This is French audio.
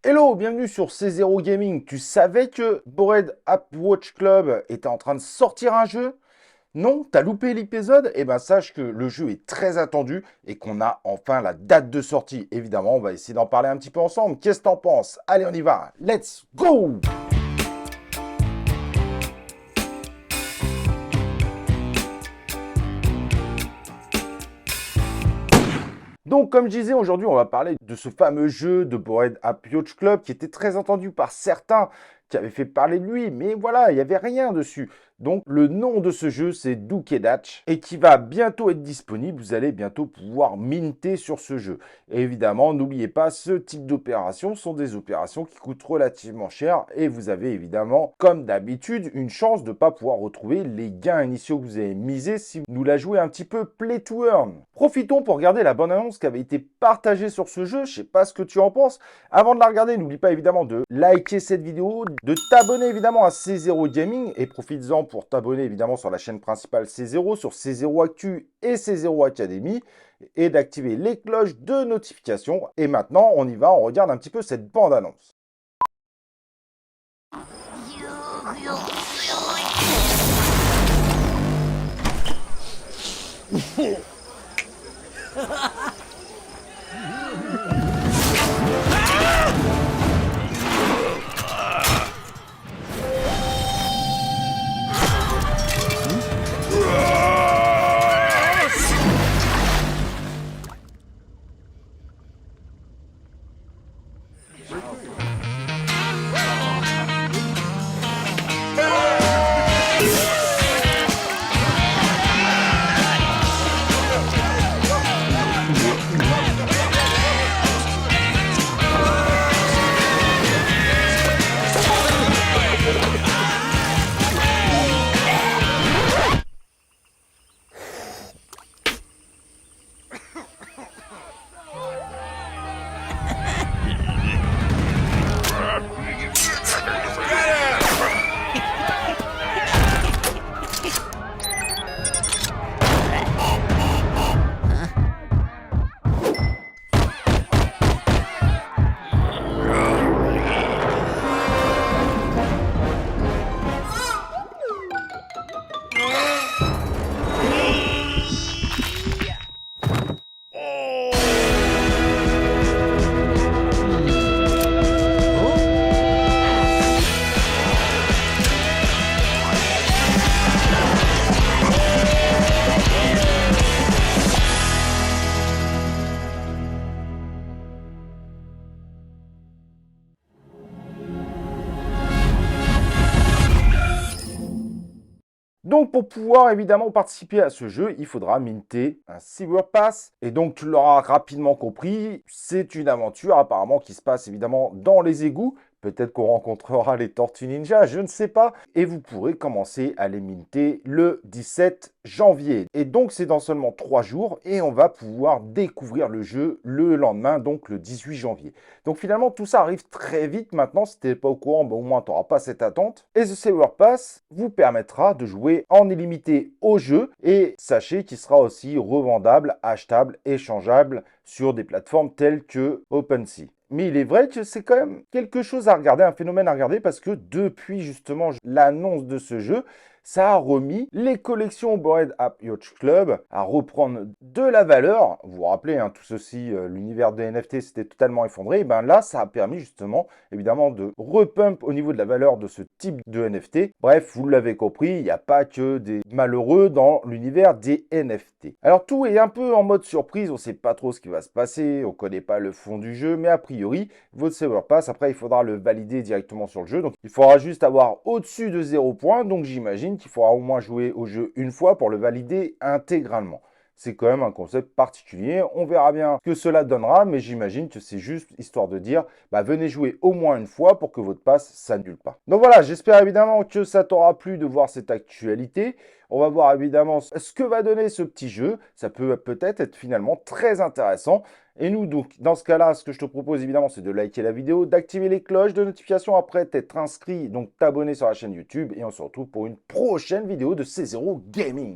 Hello, bienvenue sur C0 Gaming. Tu savais que Bored App Watch Club était en train de sortir un jeu? Non, t'as loupé l'épisode? Eh ben sache que le jeu est très attendu et qu'on a enfin la date de sortie. Évidemment, on va essayer d'en parler un petit peu ensemble. Qu'est-ce que t'en penses? Allez, on y va. Let's go! Donc, comme je disais, aujourd'hui, on va parler de ce fameux jeu de Bored App Yacht Club qui était très entendu par certains qui avaient fait parler de lui, mais voilà, il n'y avait rien dessus. Donc, le nom de ce jeu, c'est Dukedatch et qui va bientôt être disponible. Vous allez bientôt pouvoir minter sur ce jeu. Et évidemment, n'oubliez pas, ce type d'opérations sont des opérations qui coûtent relativement cher et vous avez évidemment, comme d'habitude, une chance de ne pas pouvoir retrouver les gains initiaux que vous avez misés si vous la jouez un petit peu play to earn. Profitons pour regarder la bonne annonce qui avait été partagée sur ce jeu. Je sais pas ce que tu en penses. Avant de la regarder, n'oublie pas évidemment de liker cette vidéo, de t'abonner évidemment à C0 Gaming et profites-en pour t'abonner évidemment sur la chaîne principale C0, sur C0 Actu et C0 Academy et d'activer les cloches de notification. Et maintenant, on y va, on regarde un petit peu cette bande-annonce. Donc pour pouvoir évidemment participer à ce jeu, il faudra minter un Sewer Pass. Et donc tu l'auras rapidement compris, c'est une aventure apparemment qui se passe évidemment dans les égouts. Peut-être qu'on rencontrera les Tortues Ninja, je ne sais pas. Et vous pourrez commencer à les minter le 17 janvier. Et donc c'est dans seulement 3 jours et on va pouvoir découvrir le jeu le lendemain, donc le 18 janvier. Donc finalement tout ça arrive très vite maintenant. Si tu n'es pas au courant, au moins tu n'auras pas cette attente. Et ce Sewer Pass vous permettra de jouer en illimité au jeu. Et sachez qu'il sera aussi revendable, achetable, échangeable sur des plateformes telles que OpenSea. Mais il est vrai que c'est quand même quelque chose à regarder, un phénomène à regarder, parce que depuis justement l'annonce de ce jeu, ça a remis les collections Bored App Yacht Club à reprendre de la valeur. Vous vous rappelez, tout ceci, l'univers des NFT s'était totalement effondré. Et bien là, ça a permis justement, évidemment, de repump au niveau de la valeur de ce type de NFT. Bref, vous l'avez compris, il n'y a pas que des malheureux dans l'univers des NFT. Alors tout est un peu en mode surprise, on ne sait pas trop ce qui va se passer, on ne connaît pas le fond du jeu, mais a priori, votre Sewer Pass, après, il faudra le valider directement sur le jeu. Donc, il faudra juste avoir au-dessus de 0 points. Donc, j'imagine qu'il faudra au moins jouer au jeu une fois pour le valider intégralement. C'est quand même un concept particulier. On verra bien ce que cela donnera, mais j'imagine que c'est juste histoire de dire, venez jouer au moins une fois pour que votre pass s'annule pas. Donc voilà, j'espère évidemment que ça t'aura plu de voir cette actualité. On va voir évidemment ce que va donner ce petit jeu. Ça peut peut-être être finalement très intéressant. Et nous, donc, dans ce cas-là, ce que je te propose évidemment, c'est de liker la vidéo, d'activer les cloches de notification après t'être inscrit, donc t'abonner sur la chaîne YouTube. Et on se retrouve pour une prochaine vidéo de C0 Gaming.